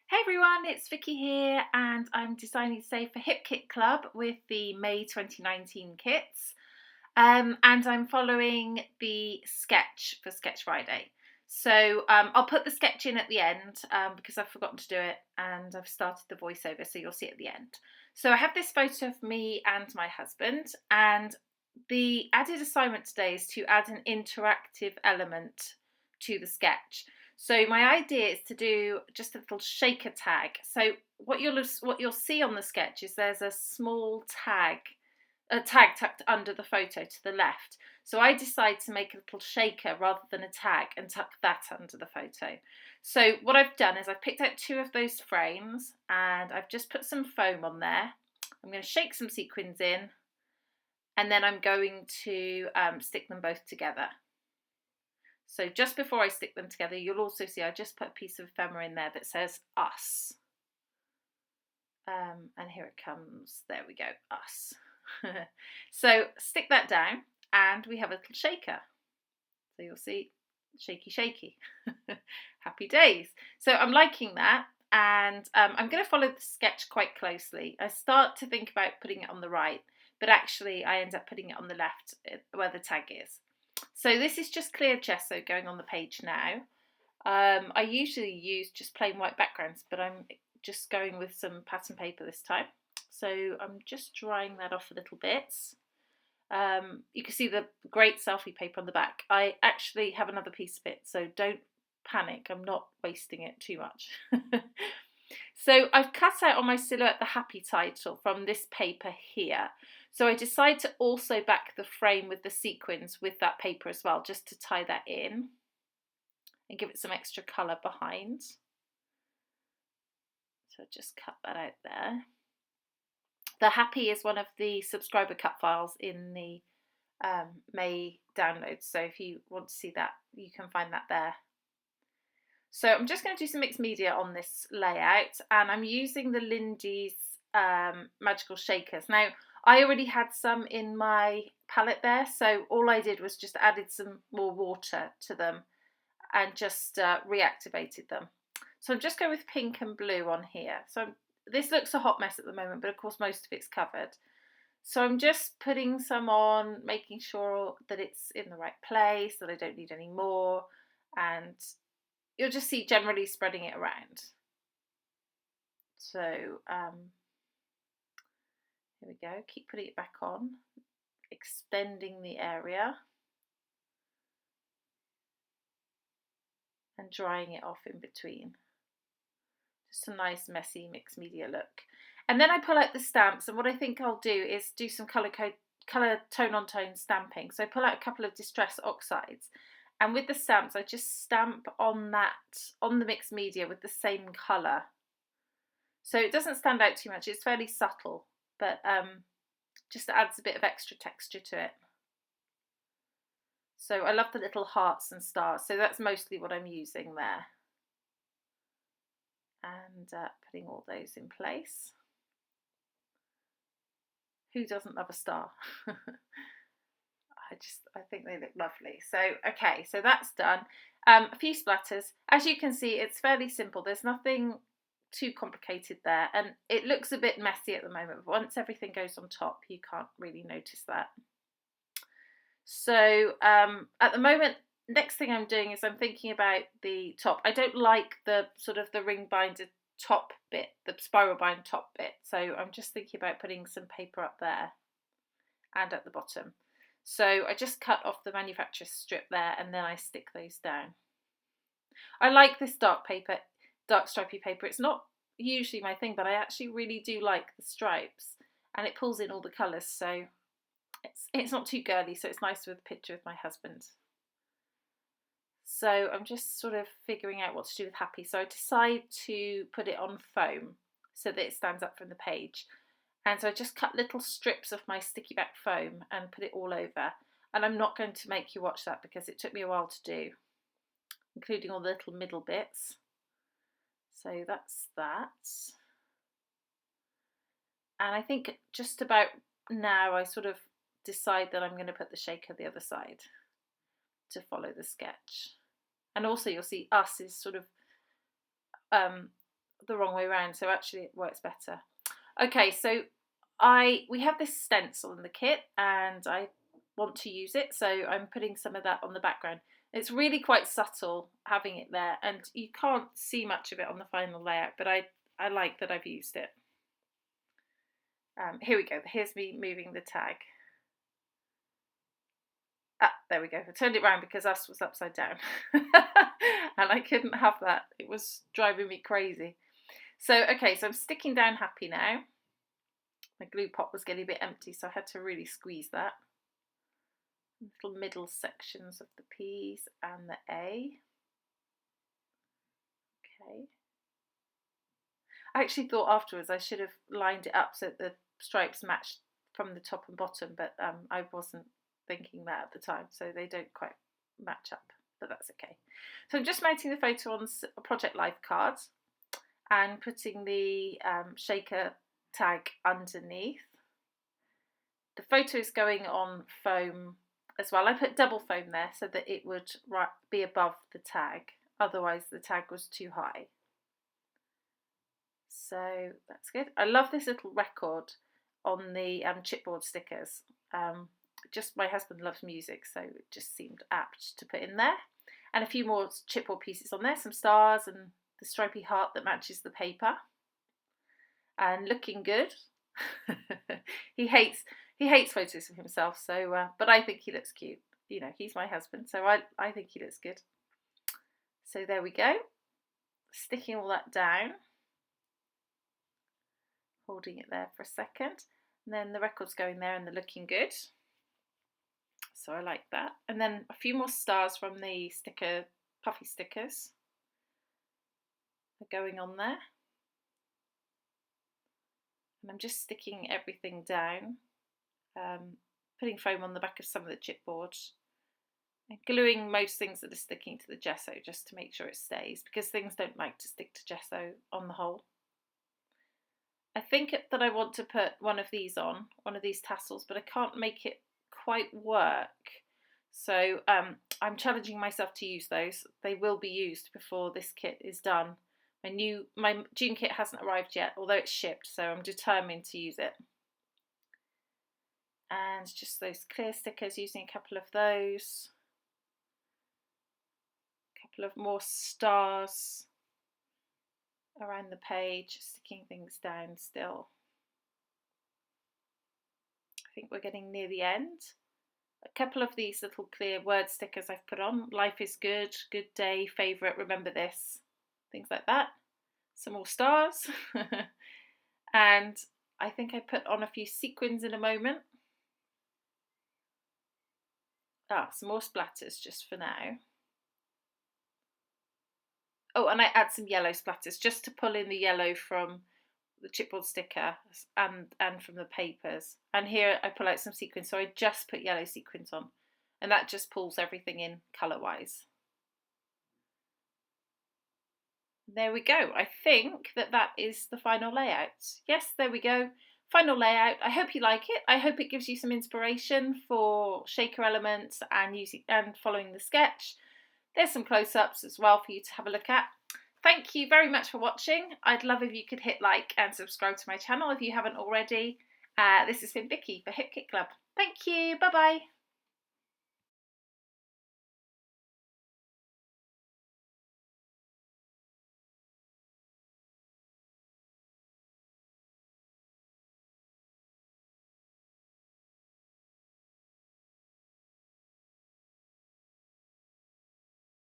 Hey everyone, it's Vicki here, and I'm designing today for Hip Kit Club with the May 2019 kits. And I'm following the sketch for Sketch Friday. So I'll put the sketch in at the end because I've forgotten to do it and I've started the voiceover, so you'll see it at the end. So I have this photo of me and my husband, and the added assignment today is to add an interactive element to the sketch. So my idea is to do just a little shaker tag. So what you'll see on the sketch is there's a small tag, a tag tucked under the photo to the left. So I decide to make a little shaker rather than a tag and tuck that under the photo. So what I've done is I've picked out two of those frames and I've just put some foam on there. I'm going to shake some sequins in, and then I'm going to stick them both together. So just before I stick them together, you'll also see I just put a piece of ephemera in there that says us. And here it comes. There we go, us. So stick that down and we have a little shaker. So you'll see, shaky, shaky. Happy days. So I'm liking that, and I'm going to follow the sketch quite closely. I start to think about putting it on the right, but actually I end up putting it on the left where the tag is. So this is just clear gesso going on the page now. I usually use just plain white backgrounds, but I'm just going with some pattern paper this time. So I'm just drying that off a little bit. You can see the great selfie paper on the back. I actually have another piece of it, so don't panic. I'm not wasting it too much. So I've cut out on my silhouette the happy title from this paper here. So I decided to also back the frame with the sequins with that paper as well, just to tie that in and give it some extra colour behind. So just cut that out there. The happy is one of the subscriber cut files in the May downloads, so if you want to see that, you can find that there. So I'm just going to do some mixed media on this layout, and I'm using the Lindy's magical shakers. Now I already had some in my palette there, so all I did was just added some more water to them and just reactivated them. So I'm just going with pink and blue on here. So this looks a hot mess at the moment, but of course most of it's covered. So I'm just putting some on, making sure that it's in the right place, that I don't need any more, and you'll just see generally spreading it around. So here we go, keep putting it back on, extending the area and drying it off in between. Just a nice messy mixed media look. And then I pull out the stamps, and what I think I'll do is do some colour tone on tone stamping. So I pull out a couple of distress oxides, and with the stamps I just stamp on the mixed media with the same colour. So it doesn't stand out too much, it's fairly subtle, but just adds a bit of extra texture to it. So I love the little hearts and stars, so that's mostly what I'm using there. And putting all those in place. Who doesn't love a star? I think they look lovely. So okay, so that's done. A few splatters. As you can see, it's fairly simple. There's nothing too complicated there, and it looks a bit messy at the moment, but once everything goes on top you can't really notice that. So at the moment, next thing I'm doing is I'm thinking about the top. I don't like the sort of the ring binder top bit, the spiral bind top bit, so I'm just thinking about putting some paper up there and at the bottom. So I just cut off the manufacturer's strip there, and then I stick those down. I like this dark stripy paper. It's not usually my thing, but I actually really do like the stripes, and it pulls in all the colours, so it's not too girly, so it's nice with a picture of my husband. So I'm just sort of figuring out what to do with happy. So I decide to put it on foam so that it stands up from the page. And so I just cut little strips of my sticky back foam and put it all over. And I'm not going to make you watch that because it took me a while to do, including all the little middle bits. So that's that. And I think just about now I sort of decide that I'm going to put the shaker the other side to follow the sketch. And also you'll see us is sort of the wrong way around, so actually it works better. Okay, so we have this stencil in the kit and I want to use it, so I'm putting some of that on the background. It's really quite subtle having it there, and you can't see much of it on the final layout, but I like that I've used it. Here we go. Here's me moving the tag. Ah, there we go. I turned it around because us was upside down. And I couldn't have that. It was driving me crazy. So, okay, so I'm sticking down happy now. My glue pot was getting a bit empty, so I had to really squeeze that. Little middle sections of the P's and the A. Okay. I actually thought afterwards I should have lined it up so that the stripes matched from the top and bottom, but I wasn't thinking that at the time, so they don't quite match up, but that's okay. So I'm just mounting the photo on Project Life cards and putting the shaker tag underneath. The photo is going on foam as well. I put double foam there so that it would be above the tag, otherwise the tag was too high. So that's good. I love this little record on the chipboard stickers. Just my husband loves music, so it just seemed apt to put in there. And a few more chipboard pieces on there, some stars and the stripy heart that matches the paper. And looking good. He hates photos of himself, so but I think he looks cute. You know, he's my husband, so I think he looks good. So there we go. Sticking all that down. Holding it there for a second. And then the record's going there and they're looking good. So I like that. And then a few more stars from the puffy stickers are going on there. And I'm just sticking everything down, putting foam on the back of some of the chipboards, and gluing most things that are sticking to the gesso just to make sure it stays, because things don't like to stick to gesso on the whole. I think that I want to put one of these on, one of these tassels, but I can't make it quite work. So I'm challenging myself to use those. They will be used before this kit is done. My June kit hasn't arrived yet, although it's shipped, so I'm determined to use it. And just those clear stickers, using a couple of those. A couple of more stars around the page, sticking things down still. I think we're getting near the end. A couple of these little clear word stickers I've put on. Life is good, good day, favourite, remember this. Things like that. Some more stars. And I think I put on a few sequins in a moment. Some more splatters just for now. Oh, and I add some yellow splatters just to pull in the yellow from the chipboard sticker and from the papers. And here I pull out some sequins, so I just put yellow sequins on, and that just pulls everything in colour-wise. There we go. I think that is the final layout. Yes, there we go. Final layout. I hope you like it. I hope it gives you some inspiration for shaker elements and following the sketch. There's some close-ups as well for you to have a look at. Thank you very much for watching. I'd love if you could hit like and subscribe to my channel if you haven't already. This has been Vicki for Hip Kit Club. Thank you. Bye-bye.